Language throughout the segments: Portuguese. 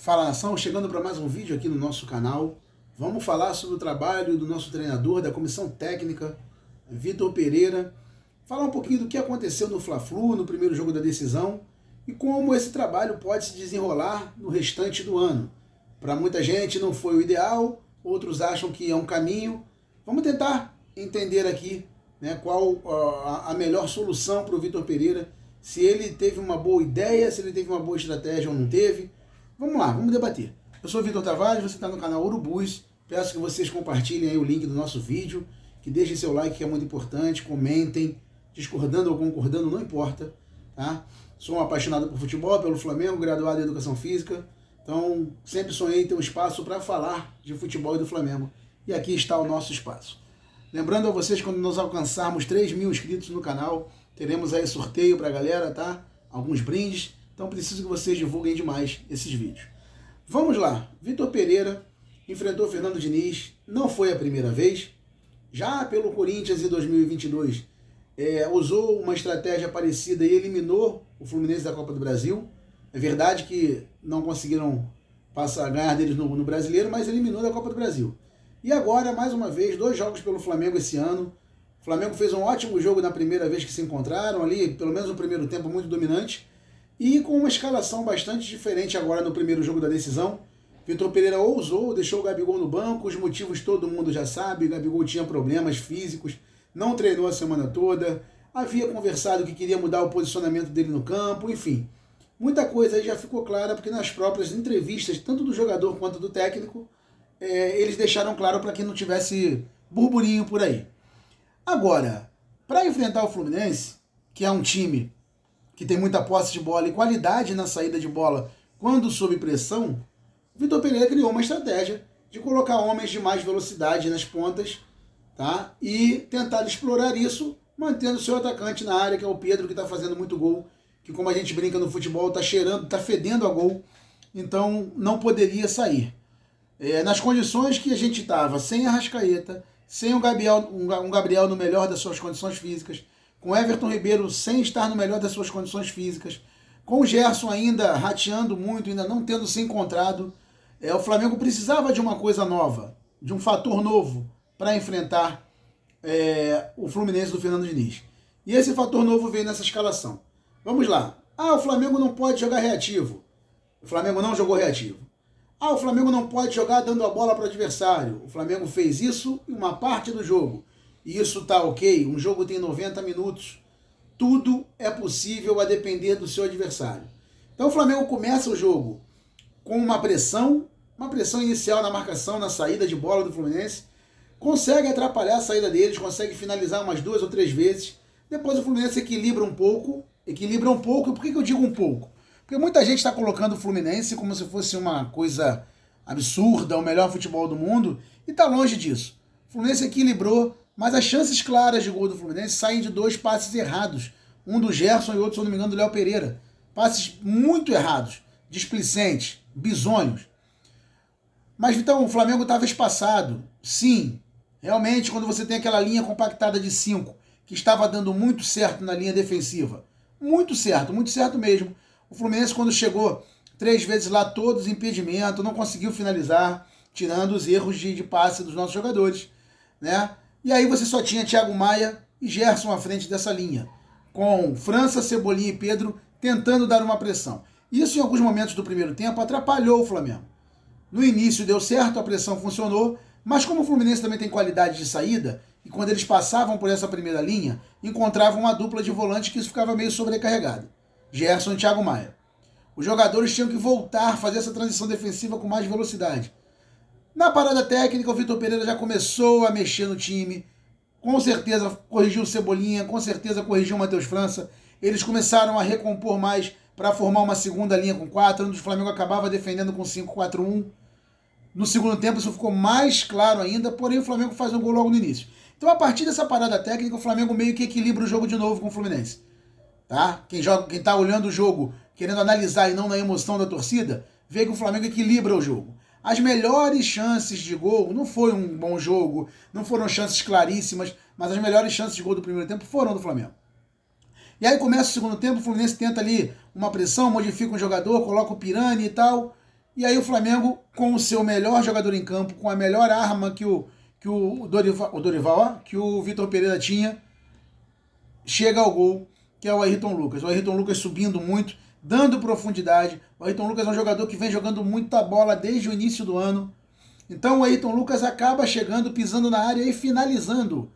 Fala nação, chegando para mais um vídeo aqui no nosso canal. Vamos falar sobre o trabalho do nosso treinador da comissão técnica, Vitor Pereira. Falar um pouquinho do que aconteceu no Fla-Flu, no primeiro jogo da decisão, e como esse trabalho pode se desenrolar no restante do ano. Para muita gente não foi o ideal, outros acham que é um caminho. Vamos tentar entender aqui, né, qual a melhor solução para o Vitor Pereira, se ele teve uma boa ideia, se ele teve uma boa estratégia ou não teve. Vamos lá, vamos debater. Eu sou o Vitor Tavares, você está no canal Urubus. Peço que vocês compartilhem aí o link do nosso vídeo, que deixem seu like, que é muito importante, comentem, discordando ou concordando, não importa, tá? Sou um apaixonado por futebol, pelo Flamengo, graduado em Educação Física, então sempre sonhei em ter um espaço para falar de futebol e do Flamengo, e aqui está o nosso espaço. Lembrando a vocês, quando nós alcançarmos 3.000 inscritos no canal, teremos aí sorteio para a galera, tá? Alguns brindes. Então preciso que vocês divulguem demais esses vídeos. Vamos lá. Vitor Pereira enfrentou Fernando Diniz. Não foi a primeira vez. Já pelo Corinthians em 2022 usou uma estratégia parecida e eliminou o Fluminense da Copa do Brasil. É verdade que não conseguiram ganhar deles no Brasileiro, mas eliminou da Copa do Brasil. E agora, mais uma vez, 2 jogos pelo Flamengo esse ano. O Flamengo fez um ótimo jogo na primeira vez que se encontraram ali, pelo menos no primeiro tempo, muito dominante. E com uma escalação bastante diferente agora no primeiro jogo da decisão. Vitor Pereira ousou, deixou o Gabigol no banco, os motivos todo mundo já sabe, o Gabigol tinha problemas físicos, não treinou a semana toda, havia conversado que queria mudar o posicionamento dele no campo, enfim. Muita coisa aí já ficou clara, porque nas próprias entrevistas, tanto do jogador quanto do técnico, eles deixaram claro para que não tivesse burburinho por aí. Agora, para enfrentar o Fluminense, que é um time que tem muita posse de bola e qualidade na saída de bola quando sob pressão, Vitor Pereira criou uma estratégia de colocar homens de mais velocidade nas pontas, tá? E tentar explorar isso, mantendo o seu atacante na área, que é o Pedro, que está fazendo muito gol, que como a gente brinca no futebol, está cheirando, está fedendo a gol, então não poderia sair. Nas condições que a gente estava, sem a Arrascaeta, sem um Gabriel no melhor das suas condições físicas, com Everton Ribeiro sem estar no melhor das suas condições físicas, com o Gerson ainda rateando muito, ainda não tendo se encontrado, o Flamengo precisava de uma coisa nova, de um fator novo para enfrentar o Fluminense do Fernando Diniz. E esse fator novo veio nessa escalação. Vamos lá. O Flamengo não pode jogar reativo. O Flamengo não jogou reativo. O Flamengo não pode jogar dando a bola para o adversário. O Flamengo fez isso em uma parte do jogo. E isso tá ok, um jogo tem 90 minutos, tudo é possível a depender do seu adversário. Então o Flamengo começa o jogo com uma pressão inicial na marcação, na saída de bola do Fluminense, consegue atrapalhar a saída deles, consegue finalizar umas 2 ou 3 vezes, depois o Fluminense equilibra um pouco, e por que eu digo um pouco? Porque muita gente está colocando o Fluminense como se fosse uma coisa absurda, o melhor futebol do mundo, e está longe disso. O Fluminense equilibrou, mas as chances claras de gol do Fluminense saem de 2 passes errados. Um do Gerson e outro, se eu não me engano, do Léo Pereira. Passes muito errados, displicentes, bizonhos. Mas então o Flamengo estava espaçado. Sim, realmente quando você tem aquela linha compactada de 5, que estava dando muito certo na linha defensiva. Muito certo mesmo. O Fluminense quando chegou 3 vezes lá, todos impedimento, não conseguiu finalizar, tirando os erros de passe dos nossos jogadores, né? E aí você só tinha Thiago Maia e Gerson à frente dessa linha, com França, Cebolinha e Pedro tentando dar uma pressão. Isso em alguns momentos do primeiro tempo atrapalhou o Flamengo. No início deu certo, a pressão funcionou, mas como o Fluminense também tem qualidade de saída, e quando eles passavam por essa primeira linha, encontravam uma dupla de volante que isso ficava meio sobrecarregado. Gerson e Thiago Maia. Os jogadores tinham que voltar a fazer essa transição defensiva com mais velocidade. Na parada técnica, o Vitor Pereira já começou a mexer no time. Com certeza corrigiu o Cebolinha, com certeza corrigiu o Matheus França. Eles começaram a recompor mais para formar uma segunda linha com 4, onde o Flamengo acabava defendendo com 5-4-1. No segundo tempo isso ficou mais claro ainda, porém o Flamengo faz um gol logo no início. Então a partir dessa parada técnica, o Flamengo meio que equilibra o jogo de novo com o Fluminense. Tá? Quem está olhando o jogo, querendo analisar e não na emoção da torcida, vê que o Flamengo equilibra o jogo. As melhores chances de gol, não foi um bom jogo, não foram chances claríssimas, mas as melhores chances de gol do primeiro tempo foram do Flamengo. E aí começa o segundo tempo, o Fluminense tenta ali uma pressão, modifica um jogador, coloca o Pirani e tal, E aí o Flamengo, com o seu melhor jogador em campo, com a melhor arma que o Vitor Pereira tinha, chega ao gol, que é o Ayrton Lucas. O Ayrton Lucas subindo muito, dando profundidade. O Ayrton Lucas é um jogador que vem jogando muita bola desde o início do ano. Então o Ayrton Lucas acaba chegando, pisando na área e finalizando.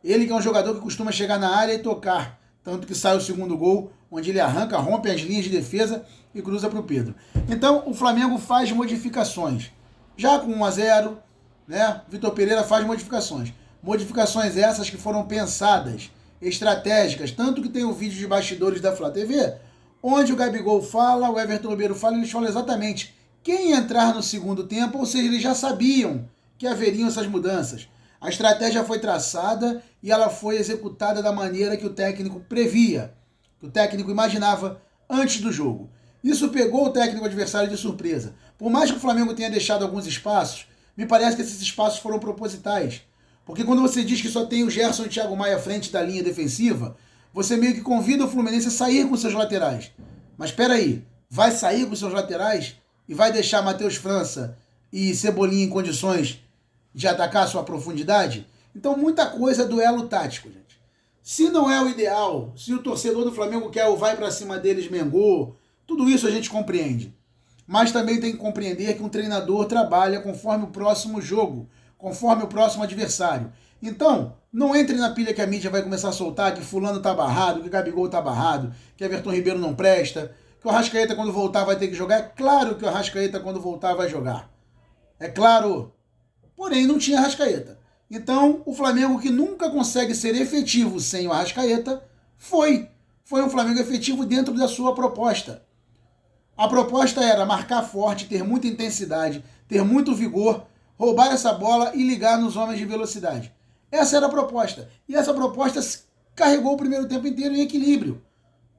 Ele que é um jogador que costuma chegar na área e tocar. Tanto que sai o segundo gol, onde ele arranca, rompe as linhas de defesa e cruza para o Pedro. Então o Flamengo faz modificações. Já com 1-0, né? Vitor Pereira faz modificações. Modificações essas que foram pensadas, estratégicas, tanto que tem o vídeo de bastidores da Flá TV, onde o Gabigol fala, o Everton Ribeiro fala, eles falam exatamente quem entrar no segundo tempo, ou seja, eles já sabiam que haveriam essas mudanças. A estratégia foi traçada e ela foi executada da maneira que o técnico previa, que o técnico imaginava antes do jogo. Isso pegou o técnico adversário de surpresa. Por mais que o Flamengo tenha deixado alguns espaços, me parece que esses espaços foram propositais. Porque quando você diz que só tem o Gerson e o Thiago Maia à frente da linha defensiva, você meio que convida o Fluminense a sair com seus laterais. Mas espera aí, vai sair com seus laterais e vai deixar Matheus França e Cebolinha em condições de atacar a sua profundidade? Então muita coisa é duelo tático, gente. Se não é o ideal, se o torcedor do Flamengo quer o vai pra cima deles, Mengô, tudo isso a gente compreende. Mas também tem que compreender que um treinador trabalha conforme o próximo jogo, conforme o próximo adversário. Então, não entre na pilha que a mídia vai começar a soltar que fulano tá barrado, que Gabigol tá barrado, que Everton Ribeiro não presta, que o Arrascaeta quando voltar vai ter que jogar. É claro que o Arrascaeta quando voltar vai jogar. É claro. Porém, não tinha Arrascaeta. Então, o Flamengo que nunca consegue ser efetivo sem o Arrascaeta, foi um Flamengo efetivo dentro da sua proposta. A proposta era marcar forte, ter muita intensidade, ter muito vigor, roubar essa bola e ligar nos homens de velocidade. Essa era a proposta. E essa proposta carregou o primeiro tempo inteiro em equilíbrio.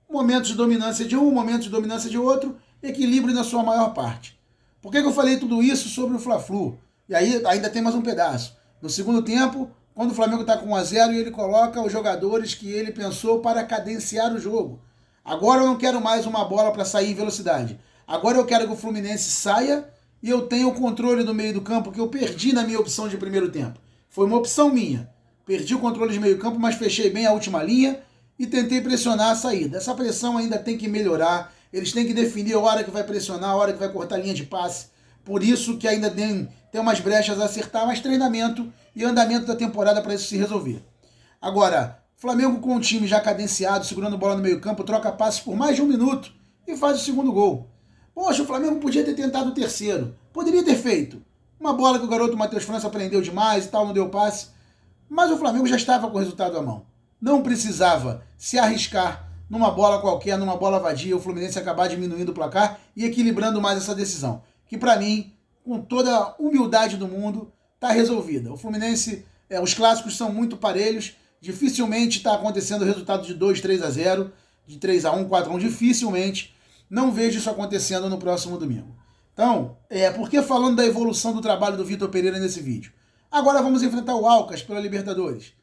Momentos de dominância de um, momentos de dominância de outro, equilíbrio na sua maior parte. Por que eu falei tudo isso sobre o Fla-Flu? E aí ainda tem mais um pedaço. No segundo tempo, quando o Flamengo está com 1-0, ele coloca os jogadores que ele pensou para cadenciar o jogo. Agora eu não quero mais uma bola para sair em velocidade. Agora eu quero que o Fluminense saia e eu tenha o controle do meio do campo que eu perdi na minha opção de primeiro tempo. Foi uma opção minha. Perdi o controle de meio campo, mas fechei bem a última linha e tentei pressionar a saída. Essa pressão ainda tem que melhorar. Eles têm que definir a hora que vai pressionar, a hora que vai cortar a linha de passe. Por isso que ainda tem umas brechas a acertar, mas treinamento e andamento da temporada para isso se resolver. Agora, Flamengo com o time já cadenciado, segurando bola no meio campo, troca passes por mais de 1 minuto e faz o segundo gol. Poxa, o Flamengo podia ter tentado o terceiro. Poderia ter feito. Uma bola que o garoto Matheus França prendeu demais e tal, não deu passe. Mas o Flamengo já estava com o resultado à mão. Não precisava se arriscar numa bola qualquer, numa bola vadia, o Fluminense acabar diminuindo o placar e equilibrando mais essa decisão. Que para mim, com toda a humildade do mundo, está resolvida. O Fluminense, os clássicos são muito parelhos, dificilmente está acontecendo o resultado de 2, 3-0, de 3-1, 4-1, dificilmente. Não vejo isso acontecendo no próximo domingo. Então, porque falando da evolução do trabalho do Vitor Pereira nesse vídeo. Agora vamos enfrentar o Alcas pela Libertadores.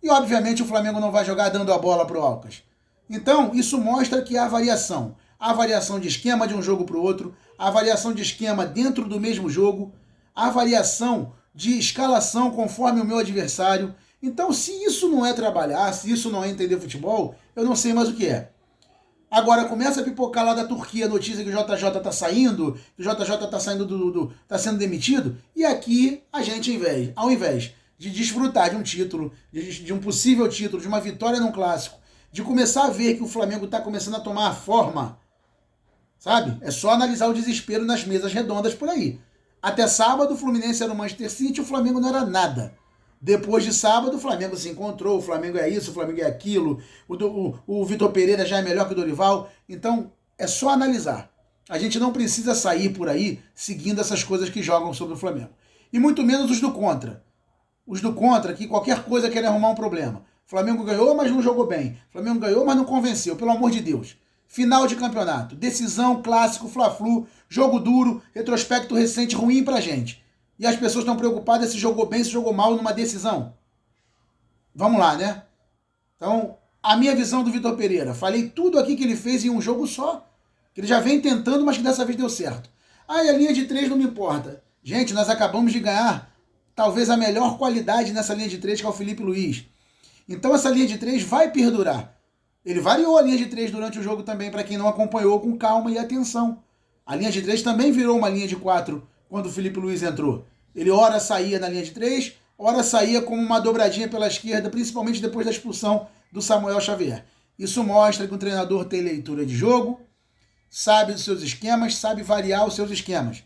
E obviamente o Flamengo não vai jogar dando a bola para o Alcas. Então, isso mostra que há variação. Há variação de esquema de um jogo para o outro, há variação de esquema dentro do mesmo jogo, há variação de escalação conforme o meu adversário. Então, se isso não é trabalhar, se isso não é entender futebol, eu não sei mais o que é. Agora começa a pipocar lá da Turquia a notícia que o JJ está saindo, que o JJ está saindo tá sendo demitido, e aqui a gente, ao invés de desfrutar de um título, de um possível título, de uma vitória num clássico, de começar a ver que o Flamengo está começando a tomar a forma, sabe? É só analisar o desespero nas mesas redondas por aí. Até sábado o Fluminense era o Manchester City, o Flamengo não era nada. Depois de sábado, o Flamengo se encontrou, o Flamengo é isso, o Flamengo é aquilo, o Vitor Pereira já é melhor que o Dorival. Então, é só analisar. A gente não precisa sair por aí seguindo essas coisas que jogam sobre o Flamengo. E muito menos os do contra. Os do contra, que qualquer coisa querem arrumar um problema. O Flamengo ganhou, mas não jogou bem. O Flamengo ganhou, mas não convenceu, pelo amor de Deus. Final de campeonato, decisão, clássico, Fla-Flu, jogo duro, retrospecto recente ruim pra gente. E as pessoas estão preocupadas se jogou bem, se jogou mal numa decisão. Vamos lá, né? Então, a minha visão do Vitor Pereira. Falei tudo aqui que ele fez em um jogo só. Que ele já vem tentando, mas que dessa vez deu certo. Ah, e a linha de 3 não me importa. Gente, nós acabamos de ganhar talvez a melhor qualidade nessa linha de 3, que é o Felipe Luiz. Então essa linha de 3 vai perdurar. Ele variou a linha de 3 durante o jogo também, para quem não acompanhou com calma e atenção. A linha de 3 também virou uma linha de 4 quando o Felipe Luiz entrou. Ele ora saía na linha de 3, ora saía como uma dobradinha pela esquerda, principalmente depois da expulsão do Samuel Xavier. Isso mostra que o treinador tem leitura de jogo, sabe dos seus esquemas, sabe variar os seus esquemas.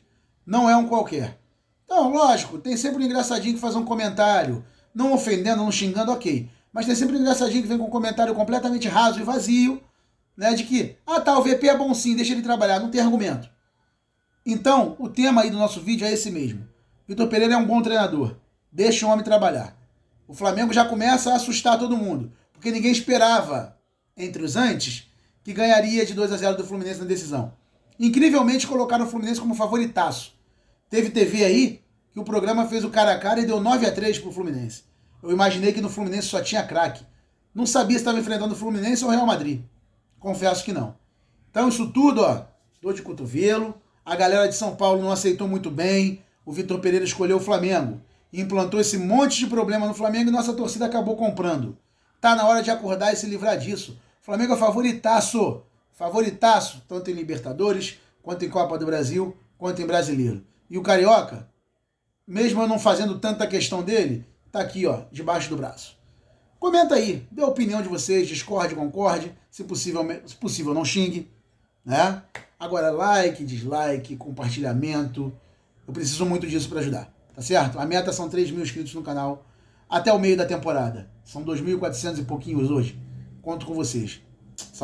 Não é um qualquer. Então, lógico, tem sempre um engraçadinho que faz um comentário, não ofendendo, não xingando, ok. Mas tem sempre um engraçadinho que vem com um comentário completamente raso e vazio, né, de que, tá, o VP é bom sim, deixa ele trabalhar, não tem argumento. Então, o tema aí do nosso vídeo é esse mesmo. Vitor Pereira é um bom treinador, deixa o homem trabalhar. O Flamengo já começa a assustar todo mundo, porque ninguém esperava, entre os antes, que ganharia de 2-0 do Fluminense na decisão. Incrivelmente colocaram o Fluminense como favoritaço. Teve TV aí que o programa fez o cara a cara e deu 9-3 pro Fluminense. Eu imaginei que no Fluminense só tinha craque. Não sabia se estava enfrentando o Fluminense ou o Real Madrid. Confesso que não. Então isso tudo, dor de cotovelo. A galera de São Paulo não aceitou muito bem. O Vitor Pereira escolheu o Flamengo. E implantou esse monte de problema no Flamengo e nossa torcida acabou comprando. Tá na hora de acordar e se livrar disso. O Flamengo é favoritaço. Favoritaço, tanto em Libertadores, quanto em Copa do Brasil, quanto em Brasileiro. E o Carioca, mesmo eu não fazendo tanta questão dele, tá aqui, debaixo do braço. Comenta aí, dê a opinião de vocês, discorde, concorde, se possível não xingue, né? Agora, like, dislike, compartilhamento, eu preciso muito disso para ajudar, tá certo? A meta são 3.000 inscritos no canal até o meio da temporada. São 2.400 e pouquinhos hoje. Conto com vocês. Saudações.